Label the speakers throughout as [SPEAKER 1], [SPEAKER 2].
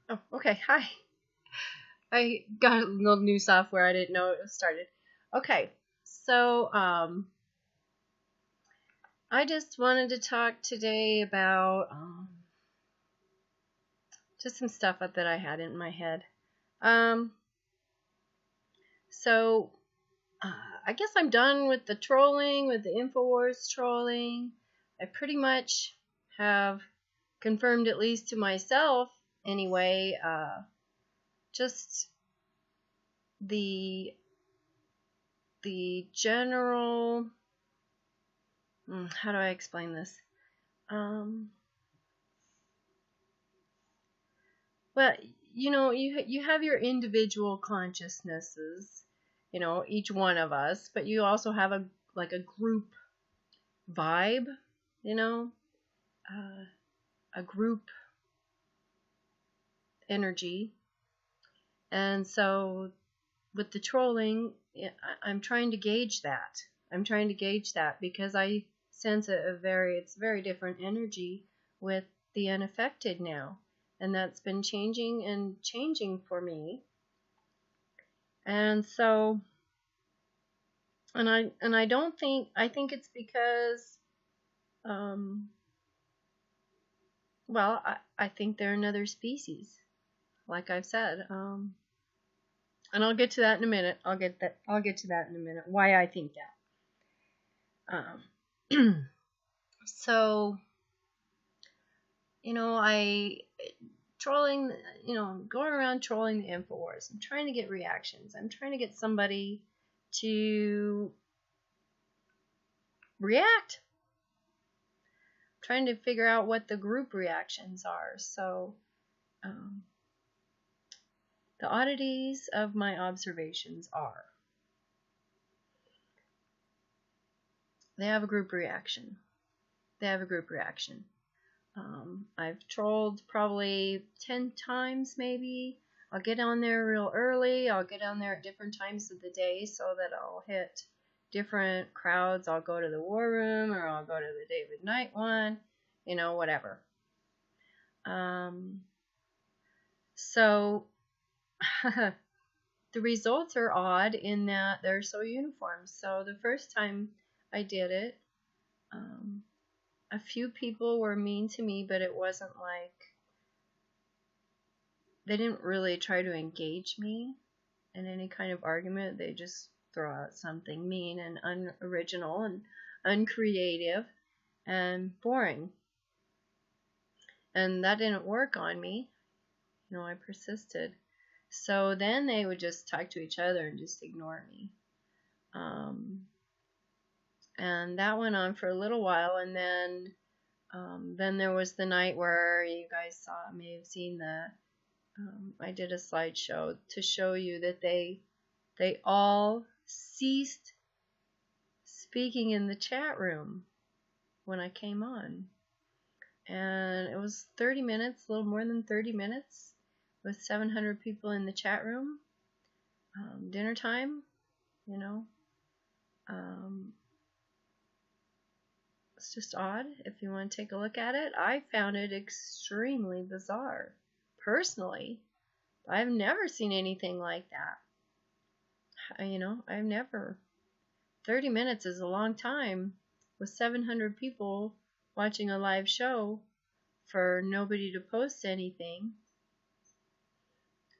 [SPEAKER 1] Oh, okay. Hi. I got a little new software. I didn't know it was started. Okay. So, I just wanted to talk today about just some stuff that I had in my head. Um, so, uh, I guess I'm done with the trolling, with the InfoWars trolling. I pretty much have confirmed, at least to myself anyway, just the general. How do I explain this? Um, well, you have your individual consciousnesses, each one of us, but you also have a group vibe, you know, uh, a group energy. And so with the trolling, I'm trying to gauge that. I'm trying to gauge that because I sense it's very different energy with the unaffected now. And that's been changing and changing for me. And so, and I don't think, I think it's because, um, well, I think they're another species, like I've said. And I'll get to that in a minute. I'll get to that in a minute. Why I think that. So, I trolling, going around trolling the InfoWars. I'm trying to get reactions. I'm trying to get somebody to react. I'm trying to figure out what the group reactions are. So, the oddities of my observations are they have a group reaction. They have a group reaction. I've trolled probably 10 times maybe. I'll get on there real early. I'll get on there at different times of the day so that I'll hit different crowds. I'll go to the War Room or I'll go to the David Knight one, whatever. So the results are odd in that they're so uniform. So the first time I did it, a few people were mean to me, but it wasn't like they didn't really try to engage me in any kind of argument. They just throw out something mean and unoriginal and uncreative and boring. And that didn't work on me. I persisted. So then they would just talk to each other and just ignore me. And that went on for a little while, and then there was the night where you guys may have seen I did a slideshow to show you that they all ceased speaking in the chat room when I came on. And it was 30 minutes, a little more than 30 minutes, with 700 people in the chat room. Dinner time, it's just odd. If you want to take a look at it, I found it extremely bizarre. Personally, I've never seen anything like that. I've never. 30 minutes is a long time with 700 people watching a live show for nobody to post anything.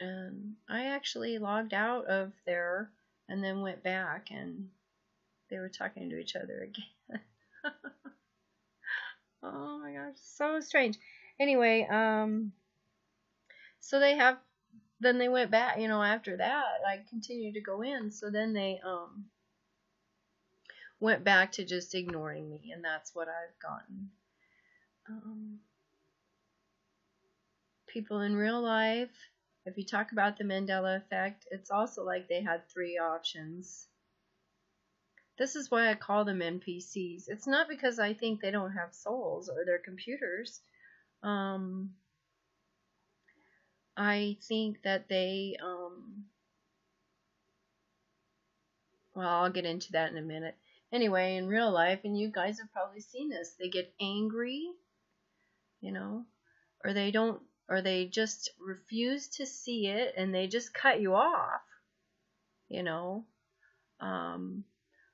[SPEAKER 1] And I actually logged out of there and then went back, and they were talking to each other again. Oh my gosh, so strange. Anyway, so then they went back, after that, I continued to go in, so then they, went back to just ignoring me, and that's what I've gotten. People in real life, if you talk about the Mandela effect, it's also like they had 3 options. This is why I call them NPCs. It's not because I think they don't have souls or they're computers. I think that they, well, I'll get into that in a minute. Anyway, in real life, and you guys have probably seen this, they get angry, or they don't or they just refuse to see it and they just cut you off, you know,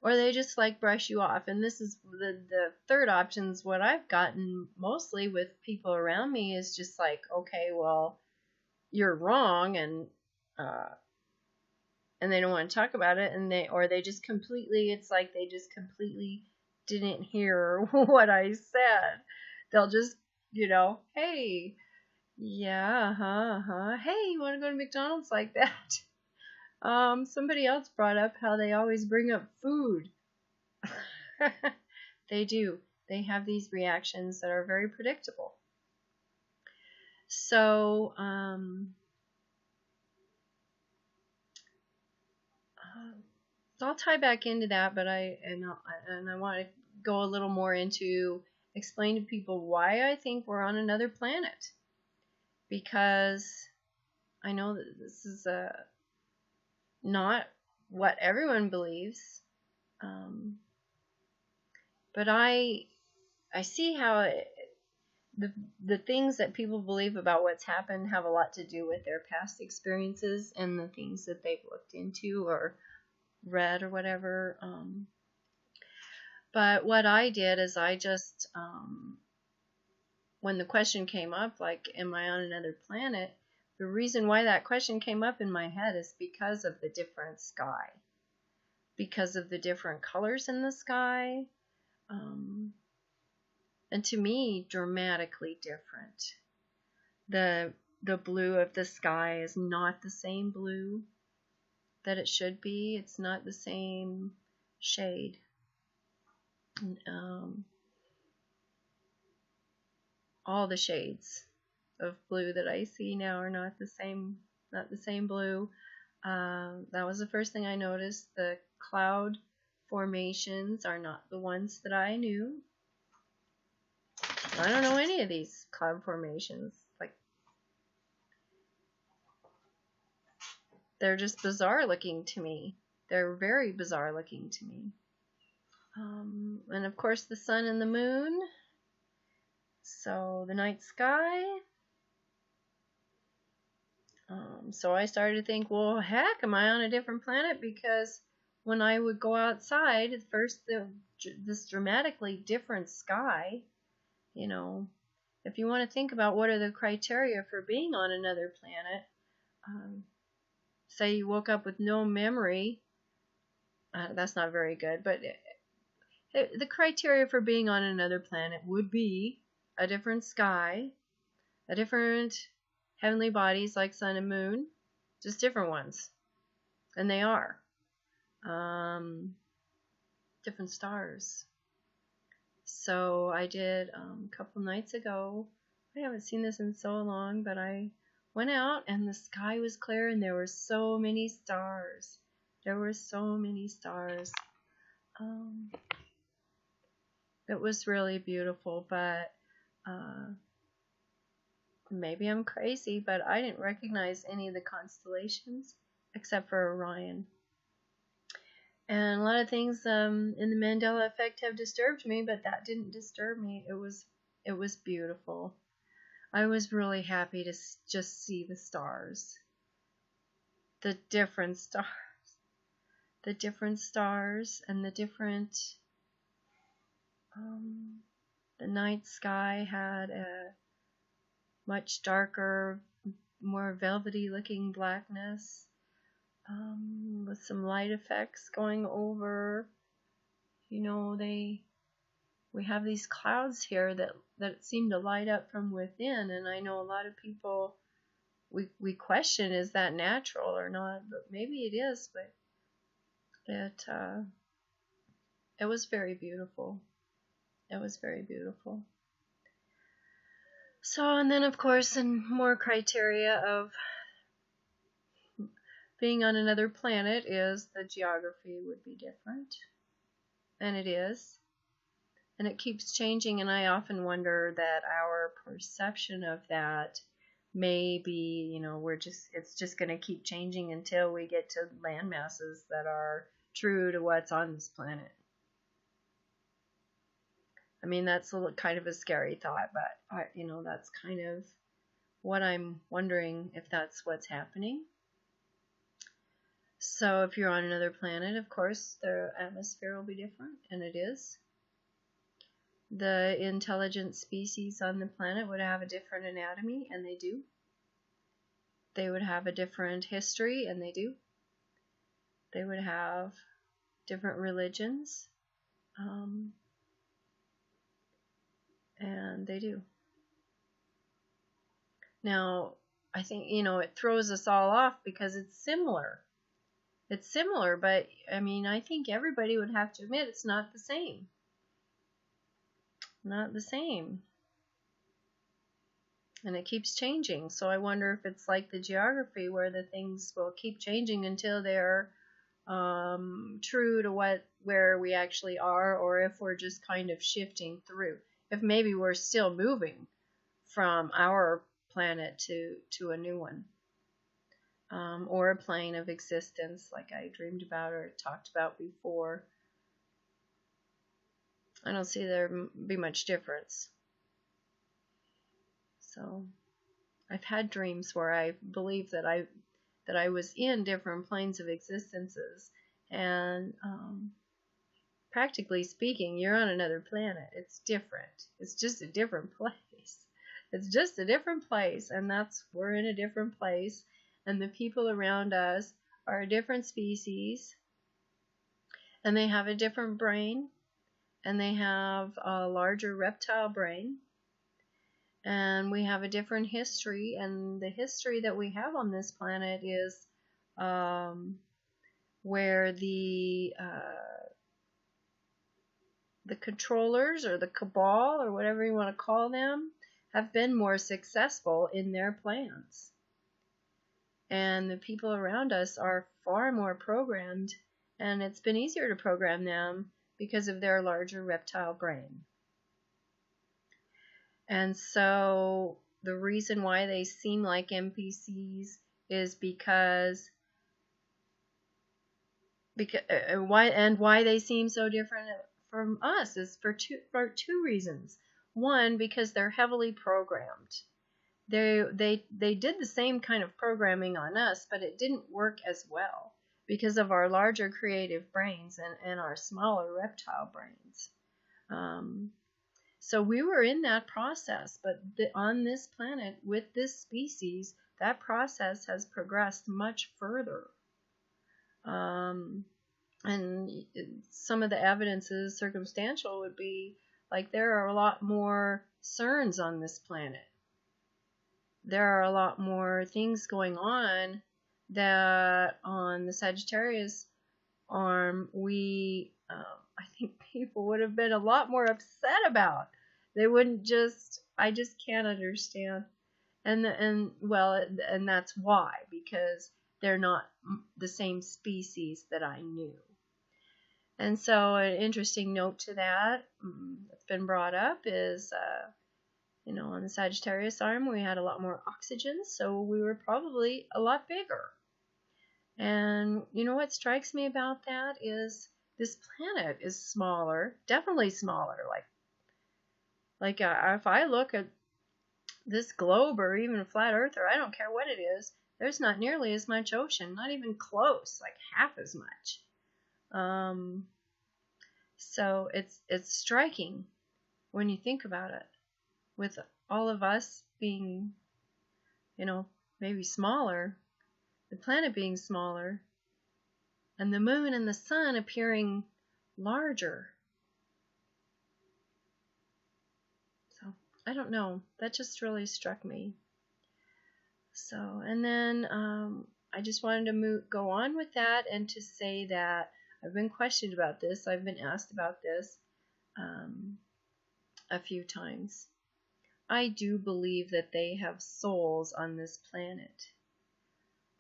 [SPEAKER 1] or they just like brush you off. And this is the third option is what I've gotten mostly with people around me is just like, okay, well, you're wrong, and they don't want to talk about it, and they just completely, it's like they just completely didn't hear what I said. They'll just, hey, yeah, hey, you want to go to McDonald's like that? Somebody else brought up how they always bring up food. They do. They have these reactions that are very predictable. So, I'll tie back into that, but I want to go a little more into explain to people why I think we're on another planet, because I know that this is not what everyone believes, but I see how the things that people believe about what's happened have a lot to do with their past experiences and the things that they've looked into or read or whatever. But what I did is I just, when the question came up, like, am I on another planet? The reason why that question came up in my head is because of the different sky, because of the different colors in the sky, and to me, dramatically different. The blue of the sky is not the same blue that it should be. It's not the same shade. All the shades of blue that I see now are not the same blue. That was the first thing I noticed. The cloud formations are not the ones that I knew. I don't know any of these cloud formations. Like, they're just bizarre looking to me. They're very bizarre looking to me. And of course the sun and the moon. So the night sky. So I started to think, well, heck, am I on a different planet? Because when I would go outside, at first this dramatically different sky, if you want to think about what are the criteria for being on another planet, say you woke up with no memory, that's not very good, but the criteria for being on another planet would be a different sky, a different heavenly bodies like sun and moon, just different ones, and they are different stars. So I did a couple nights ago, I haven't seen this in so long, but I went out and the sky was clear and there were so many stars. There were so many stars. It was really beautiful, but maybe I'm crazy, but I didn't recognize any of the constellations except for Orion. And a lot of things in the Mandela effect have disturbed me, but that didn't disturb me. It was beautiful. I was really happy to just see the stars. The different stars. The different stars and the different... the night sky had a much darker, more velvety looking blackness, with some light effects going over. We have these clouds here that seem to light up from within, and I know a lot of people, we question, is that natural or not, but maybe it is, but it was very beautiful. It was very beautiful. So, and then of course, and more criteria of being on another planet is the geography would be different. And it is. And it keeps changing, and I often wonder that our perception of that may be, it's just going to keep changing until we get to land masses that are true to what's on this planet. I mean, that's kind of a scary thought, but, that's kind of what I'm wondering if that's what's happening. So if you're on another planet, of course, the atmosphere will be different, and it is. The intelligent species on the planet would have a different anatomy, and they do. They would have a different history, and they do. They would have different religions, and they do. Now, I think, it throws us all off because it's similar. It's similar, but, I mean, I think everybody would have to admit it's not the same. Not the same. And it keeps changing. So I wonder if it's like the geography where the things will keep changing until they're true to where we actually are, or if we're just kind of shifting through. If maybe we're still moving from our planet to a new one, or a plane of existence like I dreamed about or talked about before. I don't see there be much difference. So I've had dreams where I believe that I was in different planes of existences, and practically speaking, you're on another planet. It's different. It's just a different place. It's just a different place, and we're in a different place, and the people around us are a different species, and they have a different brain, and they have a larger reptile brain, and we have a different history, and the history that we have on this planet is where the controllers, or the cabal, or whatever you want to call them, have been more successful in their plans. And the people around us are far more programmed, and it's been easier to program them because of their larger reptile brain. And so the reason why they seem like NPCs is because why they seem so different from us is for two reasons. One, because they're heavily programmed. They did the same kind of programming on us, but it didn't work as well because of our larger creative brains and our smaller reptile brains. So we were in that process, but on this planet with this species, that process has progressed much further. And some of the evidence is circumstantial, would be like there are a lot more CERNs on this planet. There are a lot more things going on that on the Sagittarius arm I think people would have been a lot more upset about. They wouldn't I just can't understand. And that's why, because they're not the same species that I knew. And so an interesting note to that that's been brought up is, on the Sagittarius arm, we had a lot more oxygen, so we were probably a lot bigger. And what strikes me about that is this planet is smaller, definitely smaller. Like if I look at this globe, or even a flat earth, or I don't care what it is, there's not nearly as much ocean, not even close, like half as much. So it's striking when you think about it, with all of us being, maybe smaller, the planet being smaller, and the moon and the sun appearing larger. So I don't know, that just really struck me. So, and then I just wanted to go on with that, and to say that I've been questioned about this. I've been asked about this a few times. I do believe that they have souls on this planet.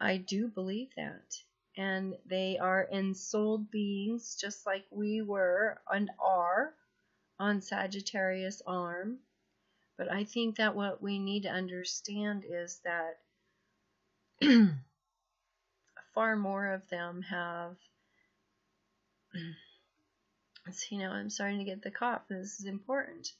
[SPEAKER 1] I do believe that. And they are ensouled beings, just like we were and are on Sagittarius arm. But I think that what we need to understand is that far more of them have... See, now I'm starting to get the cough. This is important.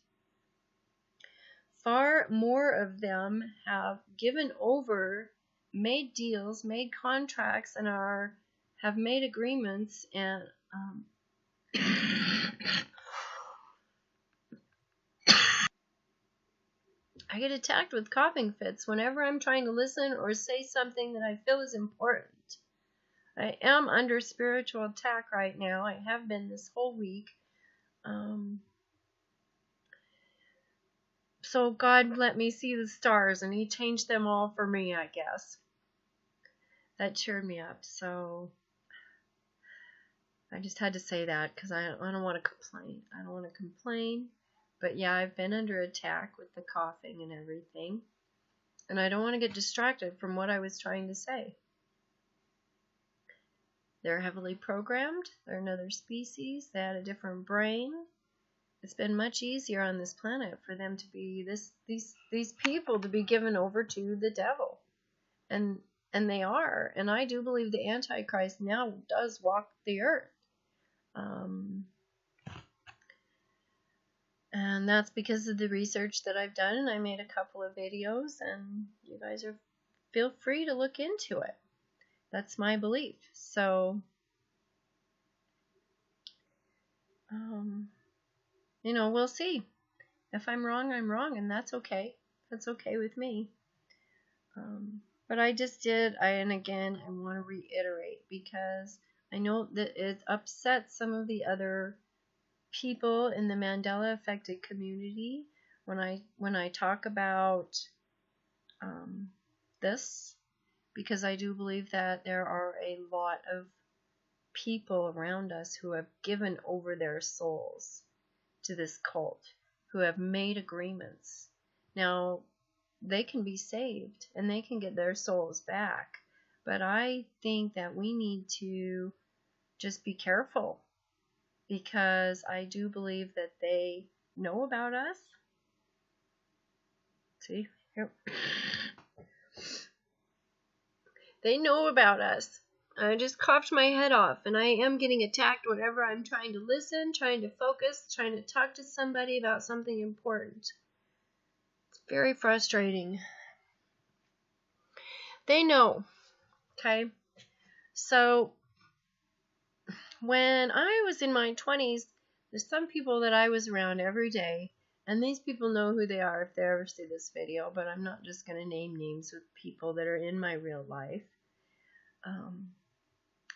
[SPEAKER 1] far more of them have given over, made deals, made contracts, and have made agreements, and I get attacked with coughing fits whenever I'm trying to listen or say something that I feel is important. I am under spiritual attack right now. I have been this whole week. So God let me see the stars, and He changed them all for me, I guess. That cheered me up. So I just had to say that because I don't want to complain. I don't want to complain. But yeah, I've been under attack with the coughing and everything. And I don't want to get distracted from what I was trying to say. They're heavily programmed. They're another species. They had a different brain. It's been much easier on this planet for them to be these people to be given over to the devil. And they are. And I do believe the Antichrist now does walk the earth. And that's because of the research that I've done, and I made a couple of videos, and you guys feel free to look into it. That's my belief. So, we'll see. If I'm wrong, I'm wrong, and that's okay. That's okay with me. But I just did, and again, I want to reiterate, because I know that it upsets some of the other people in the Mandela affected community when I talk about this, because I do believe that there are a lot of people around us who have given over their souls to this cult, who have made agreements. Now, they can be saved and they can get their souls back, but I think that we need to just be careful, because I do believe that they know about us. See, here. They know about us. I just coughed my head off, and I am getting attacked whenever I'm trying to listen, trying to focus, trying to talk to somebody about something important. It's very frustrating. They know. Okay? So, when I was in my 20s, there's some people that I was around every day, and these people know who they are if they ever see this video, but I'm not just going to name names of people that are in my real life.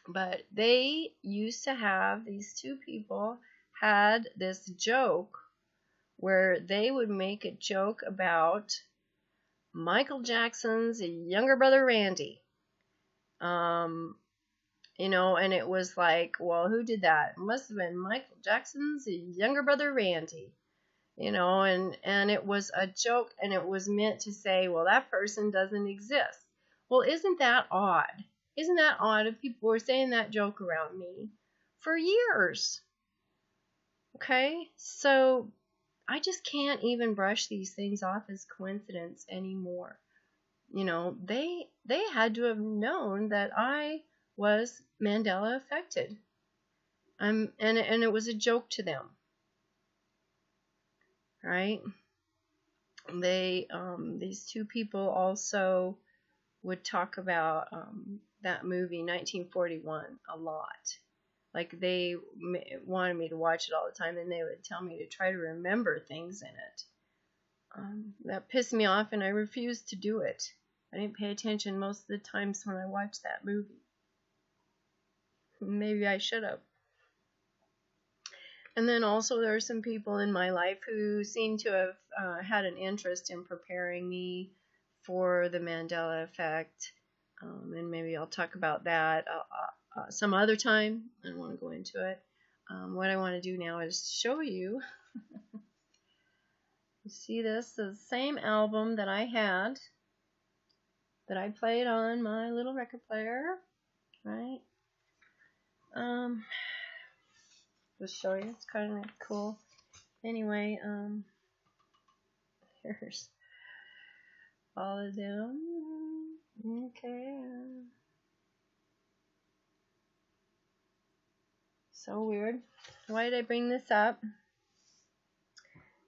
[SPEAKER 1] But they used to have, these two people had this joke where they would make a joke about Michael Jackson's younger brother Randy. And it was like, well, who did that? It must have been Michael Jackson's younger brother Randy. And it was a joke, and it was meant to say, well, that person doesn't exist. Well, isn't that odd? Isn't that odd if people were saying that joke around me for years? Okay, so I just can't even brush these things off as coincidence anymore. They had to have known that I was Mandela affected. And it was a joke to them. Right? These two people also would talk about that movie 1941 a lot. Like, they wanted me to watch it all the time, and they would tell me to try to remember things in it. That pissed me off, and I refused to do it. I didn't pay attention most of the times when I watched that movie. Maybe I should have. And then also there are some people in my life who seem to have had an interest in preparing me for the Mandela effect. And maybe I'll talk about that some other time. I don't want to go into it. What I want to do now is show you. You see this? The same album that I had, that I played on my little record player, right? Just show you. It's kind of cool. Anyway, here's all of them. Okay. So weird. Why did I bring this up?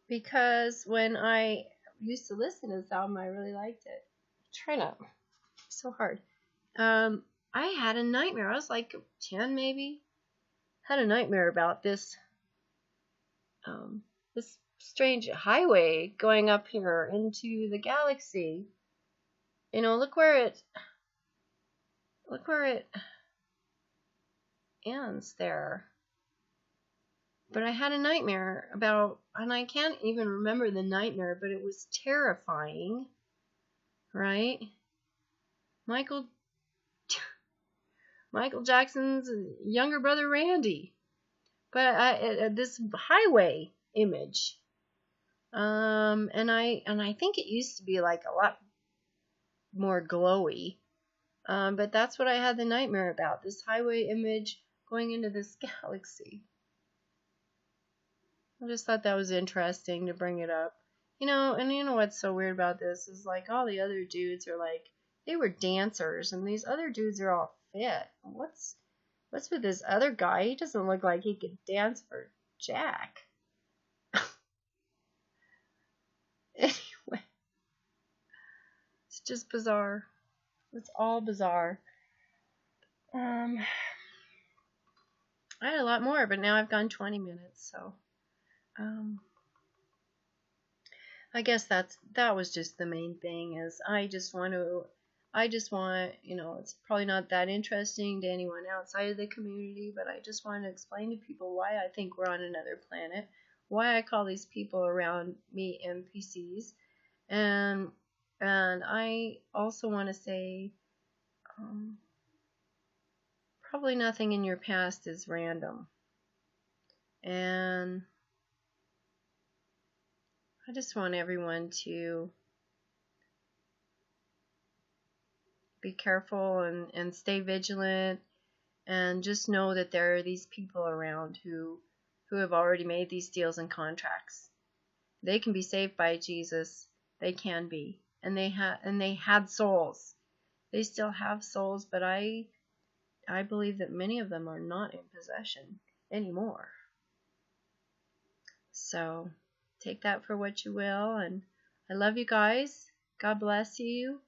[SPEAKER 1] Because when I used to listen to this album, I really liked it. Try not so hard. I had a nightmare. I was like 10 maybe. Had a nightmare about this this strange highway going up here into the galaxy. You know, look where it ends there. But I had a nightmare about, and I can't even remember the nightmare, but it was terrifying, right? Michael Jackson's younger brother Randy. But this highway image, and I think it used to be like a lot more glowy, but that's what I had the nightmare about, this highway image going into this galaxy. I just thought that was interesting to bring it up. You know, and you know what's so weird about this is like all the other dudes are like, they were dancers, and these other dudes are all fit. What's with this other guy? He doesn't look like he could dance for Jack. Anyway, it's just bizarre. It's all bizarre. I had a lot more, but now I've gone 20 minutes, so I guess that was just the main thing. Is I just want, you know, it's probably not that interesting to anyone outside of the community, but I just want to explain to people why I think we're on another planet, why I call these people around me NPCs, and I also want to say, probably nothing in your past is random, and I just want everyone to be careful and stay vigilant, and just know that there are these people around who have already made these deals and contracts. They can be saved by Jesus. They can be, and they had souls. They still have souls, but I believe that many of them are not in possession anymore. So take that for what you will, and I love you guys. God bless you,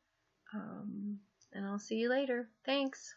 [SPEAKER 1] and I'll see you later. Thanks.